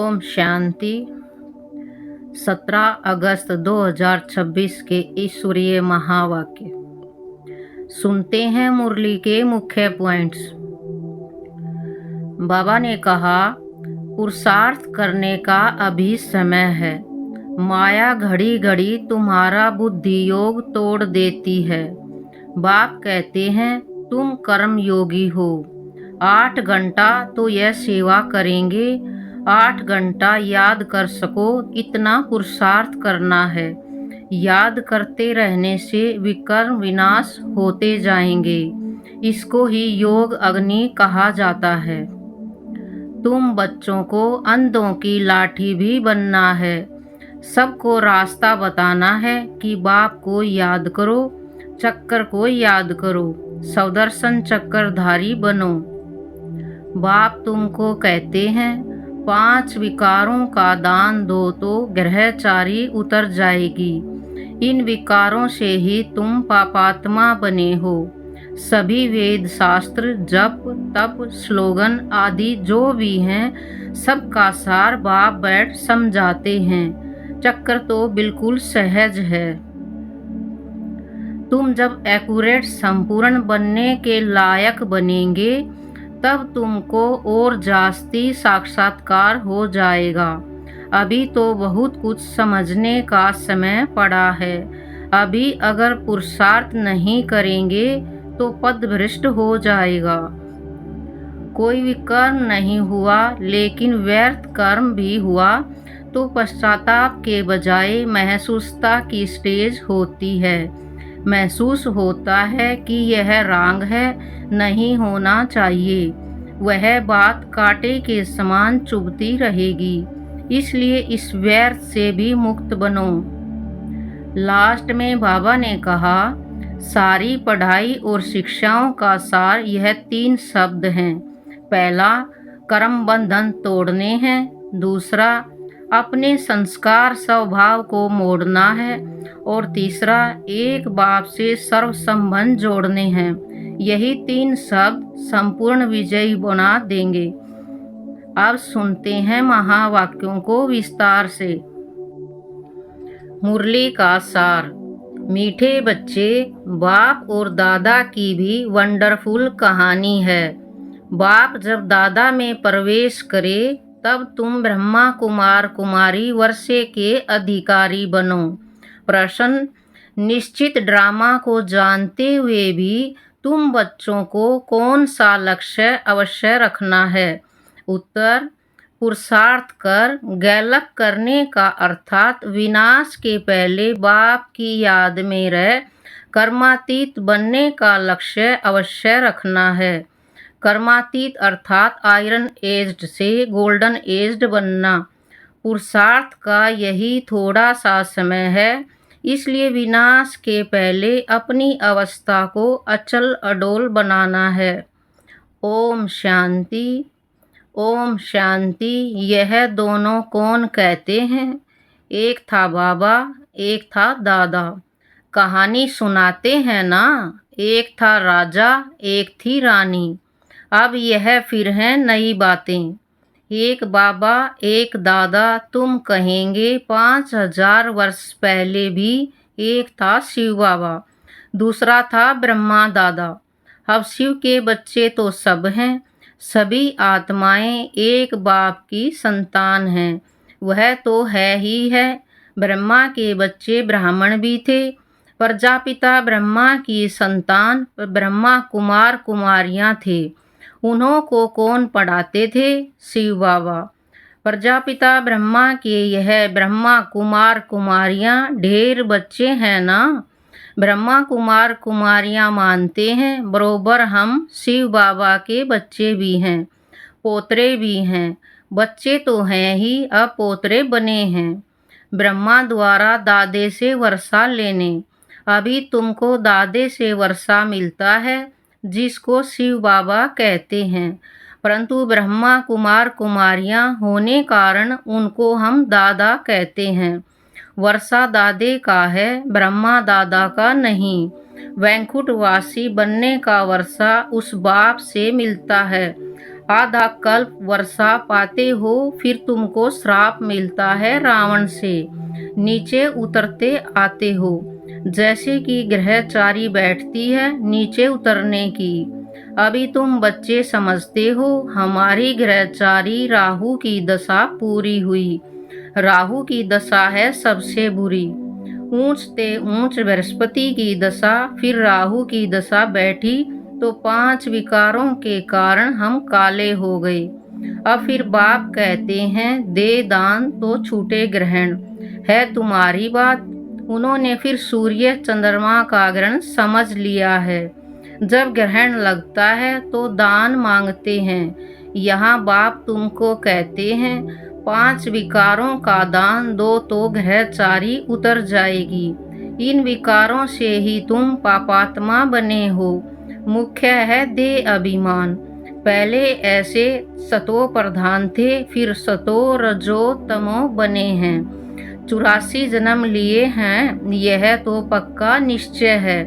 ओम शांति। 17 अगस्त 2026 के ईश्वरीय महावाक्य सुनते हैं। मुरली के मुख्य पॉइंट्स। बाबा ने कहा, पुरुषार्थ करने का अभी समय है। माया घड़ी घड़ी तुम्हारा बुद्धि योग तोड़ देती है। बाप कहते हैं, तुम कर्म योगी हो। 8 घंटा तो यह सेवा करेंगे। 8 घंटा याद कर सको, इतना पुरुषार्थ करना है। याद करते रहने से विकर्म विनाश होते जाएंगे। इसको ही योग अग्नि कहा जाता है। तुम बच्चों को अंधों की लाठी भी बनना है। सबको रास्ता बताना है कि बाप को याद करो, चक्कर को याद करो, सौदर्शन चक्रधारी बनो। बाप तुमको कहते हैं, 5 विकारों का दान दो तो ग्रहचारी उतर जाएगी। इन विकारों से ही तुम पापात्मा बने हो। सभी वेद शास्त्र, जप तप स्लोगन आदि जो भी हैं, सबका सार बाप बैठ समझाते हैं। चक्कर तो बिल्कुल सहज है। तुम जब एक्यूरेट संपूर्ण बनने के लायक बनेंगे, तब तुमको और जास्ती साक्षात्कार हो जाएगा। अभी तो बहुत कुछ समझने का समय पड़ा है। अभी अगर पुरुषार्थ नहीं करेंगे तो पदभ्रष्ट हो जाएगा। कोई भी कर्म नहीं हुआ, लेकिन व्यर्थ कर्म भी हुआ तो पश्चाताप के बजाय महसूसता की स्टेज होती है। महसूस होता है कि यह रांग है, नहीं होना चाहिए। वह बात कांटे के समान चुभती रहेगी। इसलिए इस व्यर्थ से भी मुक्त बनो। लास्ट में बाबा ने कहा, सारी पढ़ाई और शिक्षाओं का सार यह 3 शब्द हैं। पहला, कर्म बंधन तोड़ने हैं। दूसरा, अपने संस्कार स्वभाव को मोड़ना है। और तीसरा, एक बाप से सर्व संबंध जोड़ने हैं। यही 3 शब्द संपूर्ण विजयी बना देंगे। अब सुनते हैं महावाक्यों को विस्तार से। मुरली का सार। मीठे बच्चे, बाप और दादा की भी वंडरफुल कहानी है। बाप जब दादा में प्रवेश करे, तब तुम ब्रह्मा कुमार कुमारी वर्षे के अधिकारी बनो। प्रश्न, निश्चित ड्रामा को जानते हुए भी तुम बच्चों को कौन सा लक्ष्य अवश्य रखना है? उत्तर, पुरुषार्थ कर गैलक करने का अर्थात विनाश के पहले बाप की याद में रह कर्मातीत बनने का लक्ष्य अवश्य रखना है। कर्मातीत अर्थात आयरन एज्ड से गोल्डन एज्ड बनना। पुरुषार्थ का यही थोड़ा सा समय है। इसलिए विनाश के पहले अपनी अवस्था को अचल अडोल बनाना है। ओम शांति। ओम शांति। यह दोनों कौन कहते हैं? एक था बाबा, एक था दादा। कहानी सुनाते हैं ना। एक था राजा, एक थी रानी। अब यह फिर हैं नई बातें। एक बाबा, एक दादा। तुम कहेंगे 5000 वर्ष पहले भी एक था शिव बाबा, दूसरा था ब्रह्मा दादा। अब शिव के बच्चे तो सब हैं। सभी आत्माएं एक बाप की संतान हैं। वह तो है ही है। ब्रह्मा के बच्चे ब्राह्मण भी थे। प्रजापिता ब्रह्मा की संतान ब्रह्मा कुमार कुमारियां थे। उन्हों को कौन पढ़ाते थे? शिव बाबा। प्रजापिता ब्रह्मा के यह ब्रह्मा कुमार कुमारियां ढेर बच्चे हैं ना। ब्रह्मा कुमार कुमारियां मानते हैं बरोबर हम शिव बाबा के बच्चे भी हैं, पोतरे भी हैं। बच्चे तो हैं ही, अब पोतरे बने हैं। ब्रह्मा द्वारा दादे से वर्षा लेने। अभी तुमको दादे से वर्षा मिलता है, जिसको शिव बाबा कहते हैं। परंतु ब्रह्मा कुमार कुमारियां होने कारण उनको हम दादा कहते हैं। वर्षा दादे का है, ब्रह्मा दादा का नहीं। वैकुंठवासी बनने का वर्षा उस बाप से मिलता है। आधा कल्प वर्षा पाते हो, फिर तुमको श्राप मिलता है रावण से, नीचे उतरते आते हो। जैसे कि ग्रहचारी बैठती है नीचे उतरने की। अभी तुम बच्चे समझते हो हमारी ग्रहचारी राहु की दशा पूरी हुई। राहु की दशा है सबसे बुरी। ऊंच ते ऊंच बृहस्पति की दशा, फिर राहु की दशा बैठी तो 5 विकारों के कारण हम काले हो गए। अब फिर बाप कहते हैं दे दान तो छूटे ग्रहण। है तुम्हारी बात। उन्होंने फिर सूर्य चंद्रमा का ग्रहण समझ लिया है। जब ग्रहण लगता है तो दान मांगते हैं। यहाँ बाप तुमको कहते हैं 5 विकारों का दान दो तो ग्रहचारी उतर जाएगी। इन विकारों से ही तुम पापात्मा बने हो। मुख्य है देह अभिमान। पहले ऐसे सतो प्रधान थे, फिर सतो रजो तमो बने हैं। 84 जन्म लिए हैं, यह तो पक्का निश्चय है।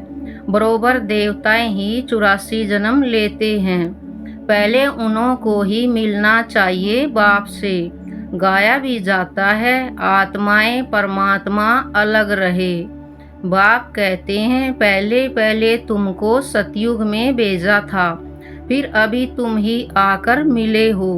बरोबर देवताएं ही 84 जन्म लेते हैं। पहले उन्हों को ही मिलना चाहिए बाप से। गाया भी जाता है आत्माएं परमात्मा अलग रहे। बाप कहते हैं पहले पहले तुमको सतयुग में भेजा था, फिर अभी तुम ही आकर मिले हो।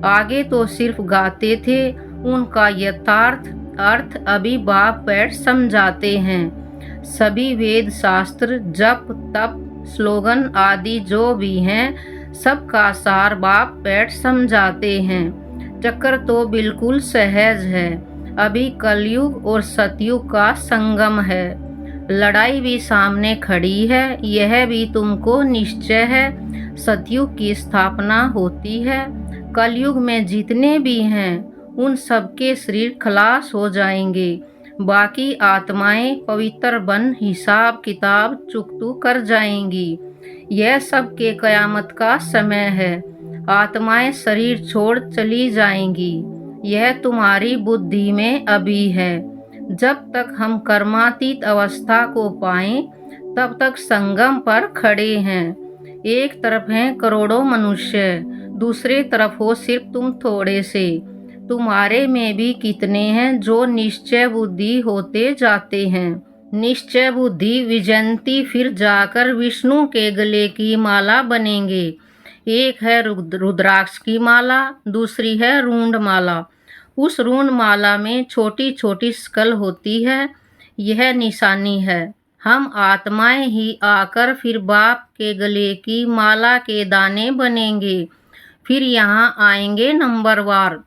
आगे तो सिर्फ गाते थे, उनका यथार्थ अर्थ अभी बाप बैठ समझाते हैं। सभी वेद शास्त्र जप तप स्लोगन आदि जो भी हैं, सबका सार बाप बैठ समझाते हैं। चक्कर तो बिल्कुल सहज है। अभी कलयुग और सतयुग का संगम है। लड़ाई भी सामने खड़ी है, यह भी तुमको निश्चय है। सतयुग की स्थापना होती है। कलयुग में जितने भी हैं उन सबके शरीर खलास हो जाएंगे। बाकी आत्माएं पवित्र बन हिसाब किताब चुकतू कर जाएंगी। यह सबके कयामत का समय है। आत्माएं शरीर छोड़ चली जाएंगी। यह तुम्हारी बुद्धि में अभी है। जब तक हम कर्मातीत अवस्था को पाएं, तब तक संगम पर खड़े हैं। एक तरफ हैं करोड़ों मनुष्य, दूसरे तरफ हो सिर्फ तुम थोड़े से। तुम्हारे में भी कितने हैं जो निश्चय बुद्धि होते जाते हैं। निश्चय बुद्धि विजयंती फिर जाकर विष्णु के गले की माला बनेंगे। एक है रुद्राक्ष की माला, दूसरी है रूंड माला। उस रूंड माला में छोटी छोटी स्कल होती है। यह निशानी है। हम आत्माएं ही आकर फिर बाप के गले की माला के दाने बनेंगे। फिर यहाँ आएंगे नंबरवार।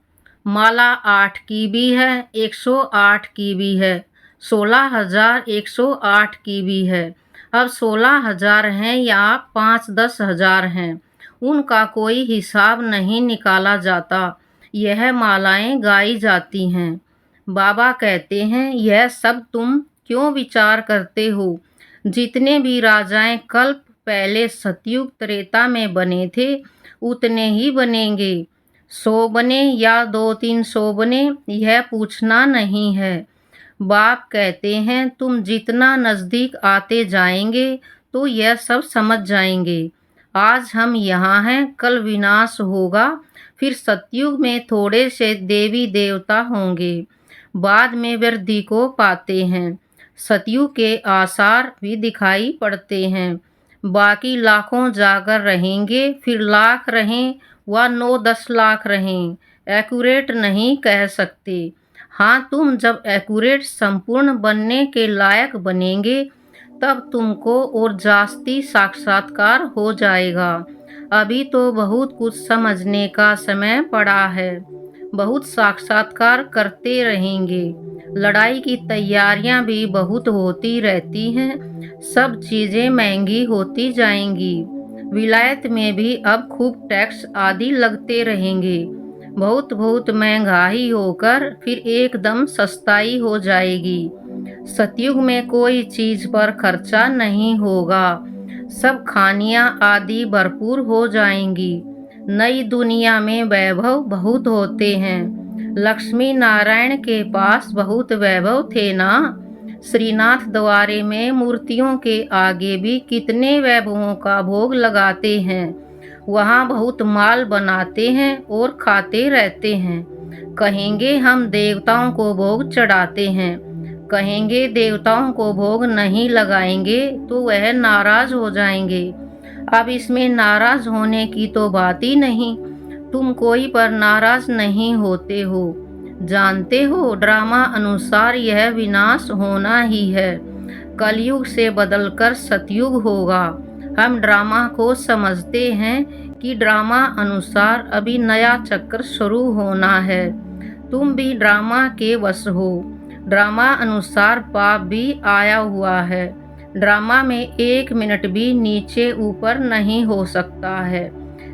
माला 8 की भी है, 108 की भी है, 16,108 की भी है। अब 16,000 हैं या 5-10 हजार हैं, उनका कोई हिसाब नहीं निकाला जाता। यह मालाएं गाई जाती हैं। बाबा कहते हैं यह सब तुम क्यों विचार करते हो। जितने भी राजाएं कल्प पहले सतयुग त्रेता में बने थे, उतने ही बनेंगे। 100 बने या 200-300 बने, यह पूछना नहीं है। बाप कहते हैं तुम जितना नजदीक आते जाएंगे तो यह सब समझ जाएंगे। आज हम यहाँ हैं, कल विनाश होगा। फिर सतयुग में थोड़े से देवी देवता होंगे, बाद में वृद्धि को पाते हैं। सतयुग के आसार भी दिखाई पड़ते हैं। बाकी लाखों जाकर रहेंगे, फिर लाख रहें व 9-10 लाख रहें, एक्यूरेट नहीं कह सकते। हाँ, तुम जब एक्यूरेट संपूर्ण बनने के लायक बनेंगे, तब तुमको और जास्ती साक्षात्कार हो जाएगा। अभी तो बहुत कुछ समझने का समय पड़ा है। बहुत साक्षात्कार करते रहेंगे। लड़ाई की तैयारियां भी बहुत होती रहती हैं। सब चीज़ें महंगी होती जाएंगी। विलायत में भी अब खूब टैक्स आदि लगते रहेंगे। बहुत बहुत महंगाई होकर फिर एकदम सस्ताई हो जाएगी। सतयुग में कोई चीज़ पर खर्चा नहीं होगा। सब खानियाँ आदि भरपूर हो जाएंगी। नई दुनिया में वैभव बहुत होते हैं। लक्ष्मी नारायण के पास बहुत वैभव थे ना। श्रीनाथ द्वारे में मूर्तियों के आगे भी कितने वैभवों का भोग लगाते हैं। वहाँ बहुत माल बनाते हैं और खाते रहते हैं। कहेंगे हम देवताओं को भोग चढ़ाते हैं। कहेंगे देवताओं को भोग नहीं लगाएंगे तो वह नाराज हो जाएंगे। अब इसमें नाराज होने की तो बात ही नहीं। तुम कोई पर नाराज नहीं होते हो। जानते हो ड्रामा अनुसार यह विनाश होना ही है। कलयुग से बदलकर सतयुग होगा। हम ड्रामा को समझते हैं कि ड्रामा अनुसार अभी नया चक्र शुरू होना है। तुम भी ड्रामा के वश हो। ड्रामा अनुसार पाप भी आया हुआ है। ड्रामा में 1 मिनट भी नीचे ऊपर नहीं हो सकता है।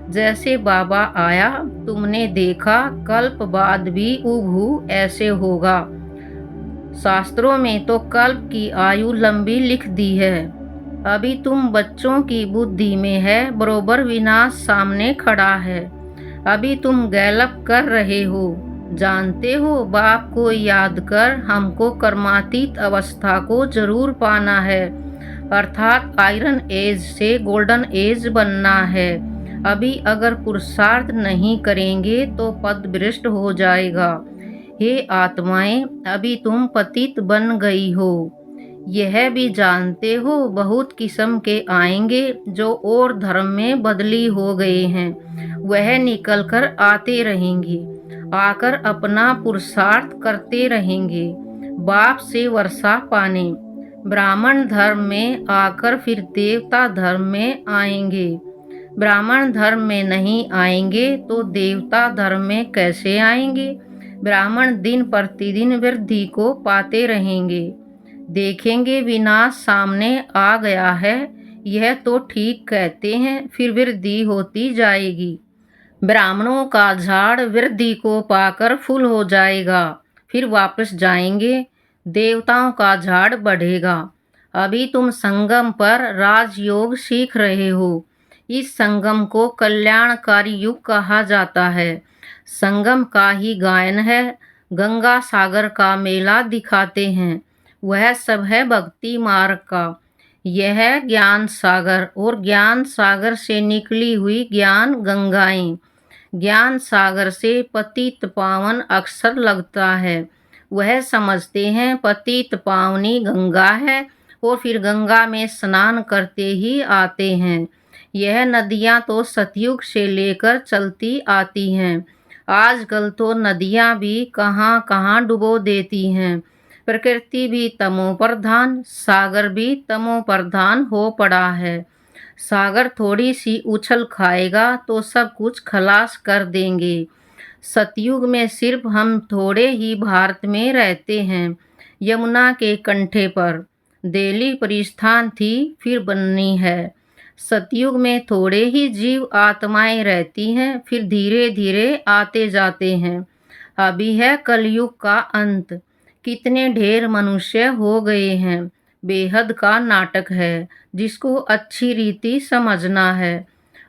जैसे बाबा आया तुमने देखा, कल्प बाद भी उभू ऐसे होगा। शास्त्रों में तो कल्प की आयु लंबी लिख दी है। अभी तुम बच्चों की बुद्धि में है, बरोबर विनाश सामने खड़ा है। अभी तुम गैलप कर रहे हो। जानते हो बाप को याद कर हमको कर्मातीत अवस्था को जरूर पाना है, अर्थात आयरन एज से गोल्डन एज बनना है। अभी अगर पुरुषार्थ नहीं करेंगे तो पद भ्रष्ट हो जाएगा। हे आत्माएं, अभी तुम पतित बन गई हो। यह भी जानते हो बहुत किस्म के आएंगे जो और धर्म में बदली हो गए हैं। वह निकल कर आते रहेंगे, आकर अपना पुरुषार्थ करते रहेंगे बाप से वर्षा पाने। ब्राह्मण धर्म में आकर फिर देवता धर्म में आएंगे। ब्राह्मण धर्म में नहीं आएंगे तो देवता धर्म में कैसे आएंगे? ब्राह्मण दिन प्रतिदिन वृद्धि को पाते रहेंगे। देखेंगे विनाश सामने आ गया है, यह तो ठीक कहते हैं, फिर वृद्धि होती जाएगी। ब्राह्मणों का झाड़ वृद्धि को पाकर फूल हो जाएगा, फिर वापस जाएंगे। देवताओं का झाड़ बढ़ेगा। अभी तुम संगम पर राजयोग सीख रहे हो। इस संगम को कल्याणकारी युग कहा जाता है। संगम का ही गायन है। गंगा सागर का मेला दिखाते हैं, वह सब है भक्ति मार्ग का। यह ज्ञान सागर और ज्ञान सागर से निकली हुई ज्ञान गंगाएं। ज्ञान सागर से पतित पावन अक्षर लगता है। वह समझते हैं पतित पावनी गंगा है और फिर गंगा में स्नान करते ही आते हैं। यह नदियाँ तो सतयुग से लेकर चलती आती हैं। आजकल तो नदियाँ भी कहाँ कहाँ डुबो देती हैं। प्रकृति भी तमो प्रधान, सागर भी तमो प्रधान हो पड़ा है। सागर थोड़ी सी उछल खाएगा तो सब कुछ खलास कर देंगे। सतयुग में सिर्फ हम थोड़े ही भारत में रहते हैं। यमुना के कंठे पर दिल्ली परिस्थान थी, फिर बननी है। सतयुग में थोड़े ही जीव आत्माएं रहती हैं, फिर धीरे धीरे आते जाते हैं। अभी है कलयुग का अंत। कितने ढेर मनुष्य हो गए हैं। बेहद का नाटक है, जिसको अच्छी रीति समझना है।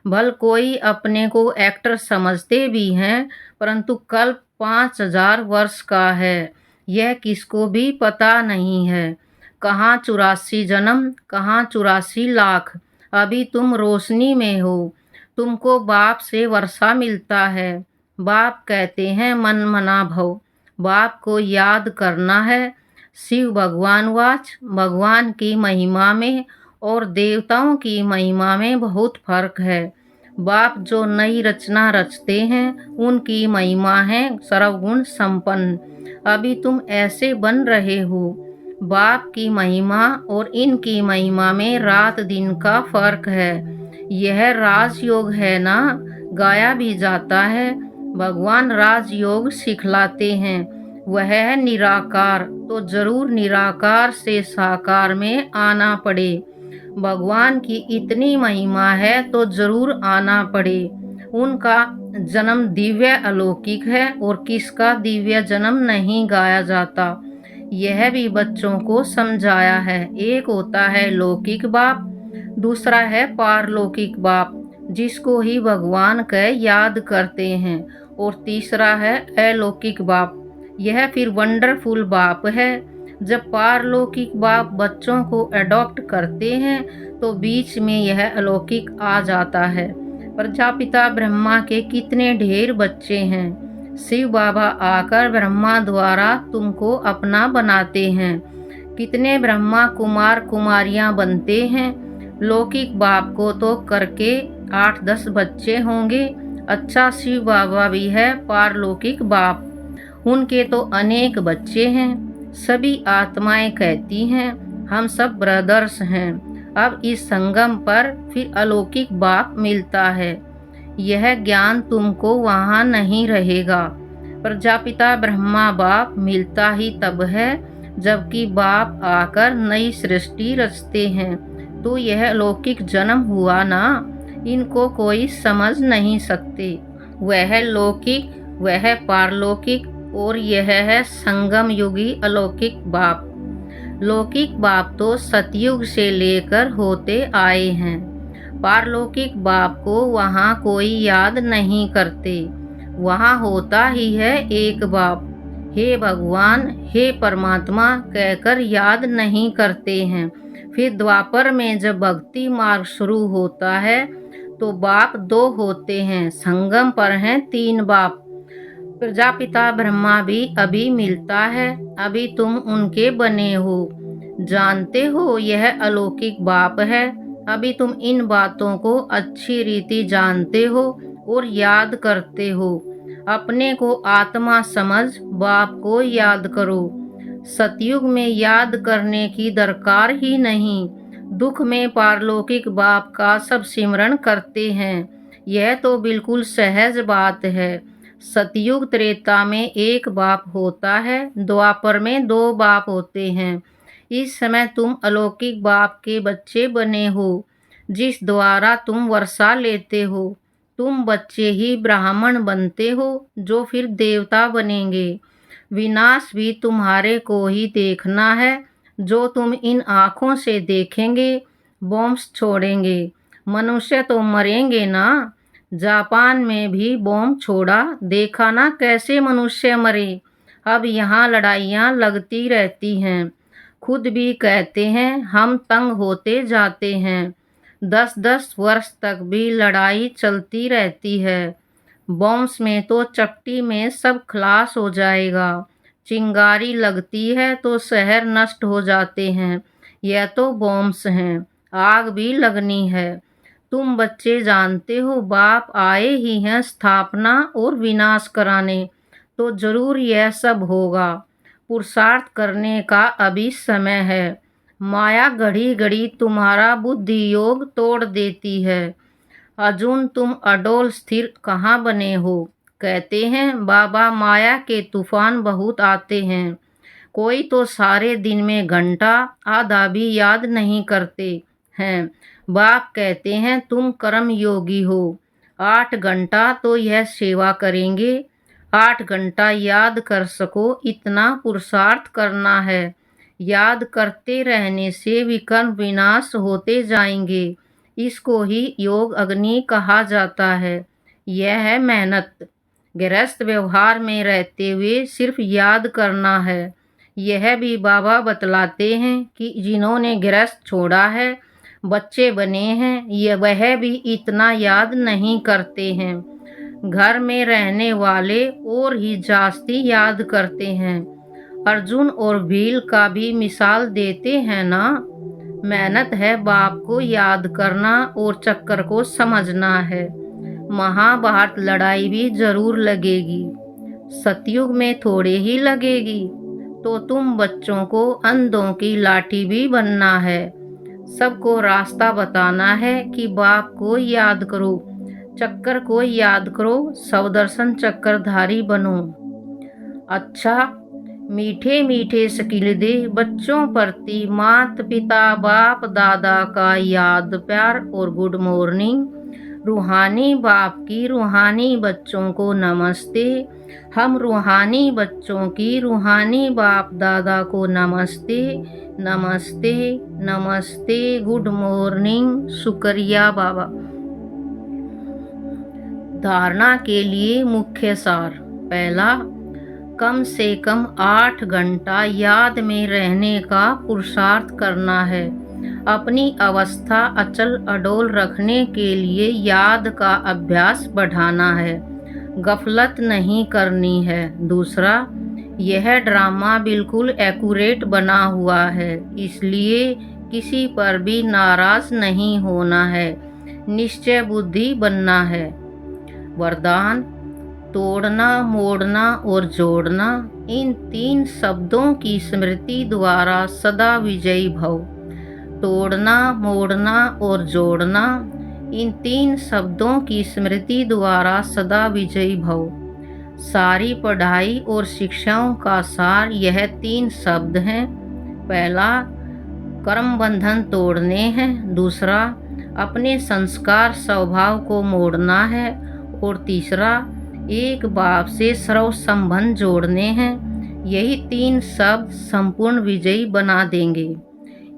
भल कोई अपने को एक्टर समझते भी हैं, परंतु कल्प 5000 वर्ष का है, यह किसको भी पता नहीं है। कहाँ 84 जन्म, कहाँ 84 लाख। अभी तुम रोशनी में हो। तुमको बाप से वर्षा मिलता है। बाप कहते हैं मन मना भव। बाप को याद करना है। शिव भगवान वाच, भगवान की महिमा में और देवताओं की महिमा में बहुत फर्क है। बाप जो नई रचना रचते हैं उनकी महिमा है सर्वगुण संपन्न। अभी तुम ऐसे बन रहे हो। बाप की महिमा और इनकी महिमा में रात दिन का फर्क है। यह राजयोग है ना, गाया भी जाता है। भगवान राजयोग सिखलाते हैं। वह है निराकार, तो जरूर निराकार से साकार में आना पड़े। भगवान की इतनी महिमा है तो जरूर आना पड़े। उनका जन्म दिव्य अलौकिक है और किसका दिव्य जन्म नहीं गाया जाता, यह भी बच्चों को समझाया है। एक होता है लौकिक बाप, दूसरा है पारलौकिक बाप, जिसको ही भगवान कह याद करते हैं, और तीसरा है अलौकिक बाप। यह फिर वंडरफुल बाप है। जब पारलौकिक बाप बच्चों को अडॉप्ट करते हैं तो बीच में यह अलौकिक आ जाता है। प्रजापिता ब्रह्मा के कितने ढेर बच्चे हैं। शिव बाबा आकर ब्रह्मा द्वारा तुमको अपना बनाते हैं। कितने ब्रह्मा कुमार कुमारियां बनते हैं। लौकिक बाप को तो करके 8-10 बच्चे होंगे। अच्छा, शिव बाबा भी है पारलौकिक बाप, उनके तो अनेक बच्चे हैं। सभी आत्माएं कहती हैं हम सब ब्रदर्स हैं। अब इस संगम पर फिर अलौकिक बाप मिलता है। यह ज्ञान तुमको वहाँ नहीं रहेगा। प्रजापिता ब्रह्मा बाप मिलता ही तब है जबकि बाप आकर नई सृष्टि रचते हैं। तो यह अलौकिक जन्म हुआ ना, इनको कोई समझ नहीं सकते। वह लौकिक, वह पारलौकिक और यह है संगम युगी अलौकिक बाप। लौकिक बाप तो सतयुग से लेकर होते आए हैं। पारलौकिक बाप को वहाँ कोई याद नहीं करते। वहाँ होता ही है एक बाप। हे भगवान, हे परमात्मा कहकर याद नहीं करते हैं। फिर द्वापर में जब भक्ति मार्ग शुरू होता है तो बाप 2 होते हैं, संगम पर हैं 3 बाप। प्रजापिता ब्रह्मा भी अभी मिलता है, अभी तुम उनके बने हो। जानते हो यह अलौकिक बाप है। अभी तुम इन बातों को अच्छी रीति जानते हो और याद करते हो। अपने को आत्मा समझ बाप को याद करो। सतयुग में याद करने की दरकार ही नहीं। दुख में पारलौकिक बाप का सब सिमरण करते हैं। यह तो बिल्कुल सहज बात है। सतयुग त्रेता में एक बाप होता है, द्वापर में 2 बाप होते हैं। इस समय तुम अलौकिक बाप के बच्चे बने हो, जिस द्वारा तुम वर्षा लेते हो। तुम बच्चे ही ब्राह्मण बनते हो, जो फिर देवता बनेंगे। विनाश भी तुम्हारे को ही देखना है, जो तुम इन आँखों से देखेंगे। बॉम्ब्स छोड़ेंगे, मनुष्य तो मरेंगे ना। जापान में भी बॉम्ब छोड़ा, देखा ना कैसे मनुष्य मरे। अब यहाँ लड़ाइयाँ लगती रहती हैं। खुद भी कहते हैं हम तंग होते जाते हैं। 10-10 वर्ष तक भी लड़ाई चलती रहती है। बॉम्ब्स में तो चट्टी में सब खलास हो जाएगा। चिंगारी लगती है तो शहर नष्ट हो जाते हैं। यह तो बॉम्ब्स हैं, आग भी लगनी है। तुम बच्चे जानते हो बाप आए ही हैं स्थापना और विनाश कराने, तो जरूर यह सब होगा। पुरुषार्थ करने का अभी समय है। माया घड़ी घड़ी तुम्हारा बुद्धि योग तोड़ देती है। अजून तुम अडोल स्थिर कहाँ बने हो। कहते हैं बाबा माया के तूफान बहुत आते हैं। कोई तो सारे दिन में घंटा आधा भी याद नहीं करते हैं। बाप कहते हैं तुम कर्म योगी हो। 8 घंटा तो यह सेवा करेंगे। 8 घंटा याद कर सको इतना पुरुषार्थ करना है। याद करते रहने से विकर्म विनाश होते जाएंगे। इसको ही योग अग्नि कहा जाता है। यह है मेहनत। गृहस्थ व्यवहार में रहते हुए सिर्फ याद करना है। यह भी बाबा बतलाते हैं कि जिन्होंने गृहस्थ छोड़ा है, बच्चे बने हैं, वह भी इतना याद नहीं करते हैं। घर में रहने वाले और ही जास्ती याद करते हैं। अर्जुन और भील का भी मिसाल देते हैं ना। मेहनत है बाप को याद करना और चक्कर को समझना है। महाभारत लड़ाई भी जरूर लगेगी। सतयुग में थोड़े ही लगेगी। तो तुम बच्चों को अंधों की लाठी भी बनना है। सबको रास्ता बताना है कि बाप को याद करो, चक्कर को याद करो, सवदर्शन चक्करधारी बनो। अच्छा, मीठे मीठे शकील दे बच्चों प्रति माता पिता बाप दादा का याद प्यार और गुड मॉर्निंग। रूहानी बाप की रूहानी बच्चों को नमस्ते। हम रूहानी बच्चों की रूहानी बाप दादा को नमस्ते नमस्ते नमस्ते। Good morning. शुक्रिया बाबा। धारणा के लिए मुख्य सार। पहला, कम से कम 8 घंटा याद में रहने का पुरुषार्थ करना है। अपनी अवस्था अचल अडोल रखने के लिए याद का अभ्यास बढ़ाना है, गफलत नहीं करनी है। दूसरा, यह ड्रामा बिल्कुल एक्यूरेट बना हुआ है, इसलिए किसी पर भी नाराज नहीं होना है, निश्चय बुद्धि बनना है। वरदान: तोड़ना, मोड़ना और जोड़ना, इन 3 शब्दों की स्मृति द्वारा सदा विजयी भव। तोड़ना, मोड़ना और जोड़ना, इन 3 शब्दों की स्मृति द्वारा सदा विजयी भव। सारी पढ़ाई और शिक्षाओं का सार यह 3 शब्द हैं। पहला, कर्म बंधन तोड़ने हैं। दूसरा, अपने संस्कार स्वभाव को मोड़ना है। और तीसरा, एक बाप से सर्व संबंध जोड़ने हैं। यही 3 शब्द संपूर्ण विजयी बना देंगे।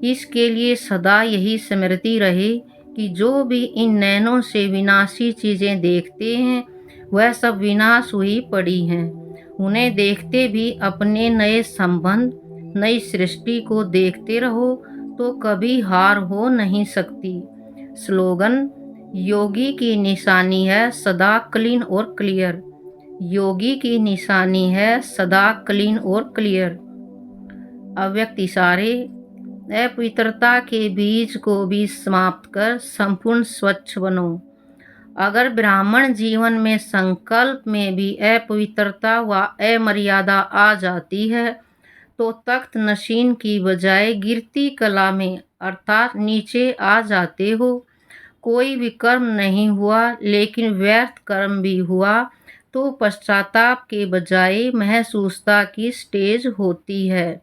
इसके लिए सदा यही स्मृति रहे कि जो भी इन नैनों से विनाशी चीज़ें देखते हैं, वह सब विनाश हुई पड़ी हैं। उन्हें देखते भी अपने नए संबंध, नई सृष्टि को देखते रहो, तो कभी हार हो नहीं सकती। स्लोगन: योगी की निशानी है सदा क्लीन और क्लियर। योगी की निशानी है सदा क्लीन और क्लियर। अव्यक्त इशारे: अपवित्रता के बीज को भी समाप्त कर संपूर्ण स्वच्छ बनो। अगर ब्राह्मण जीवन में संकल्प में भी अपवित्रता व अमर्यादा आ जाती है, तो तख्त नशीन की बजाय गिरती कला में अर्थात नीचे आ जाते हो। कोई भी कर्म नहीं हुआ लेकिन व्यर्थ कर्म भी हुआ, तो पश्चाताप के बजाय महसूसता की स्टेज होती है।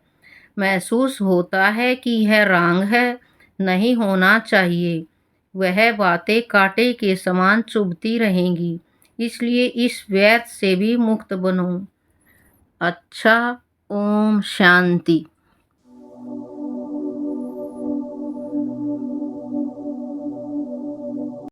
महसूस होता है कि यह रांग है, नहीं होना चाहिए। वह बातें कांटे के समान चुभती रहेंगी, इसलिए इस व्यर्थ से भी मुक्त बनो। अच्छा, ओम शांति।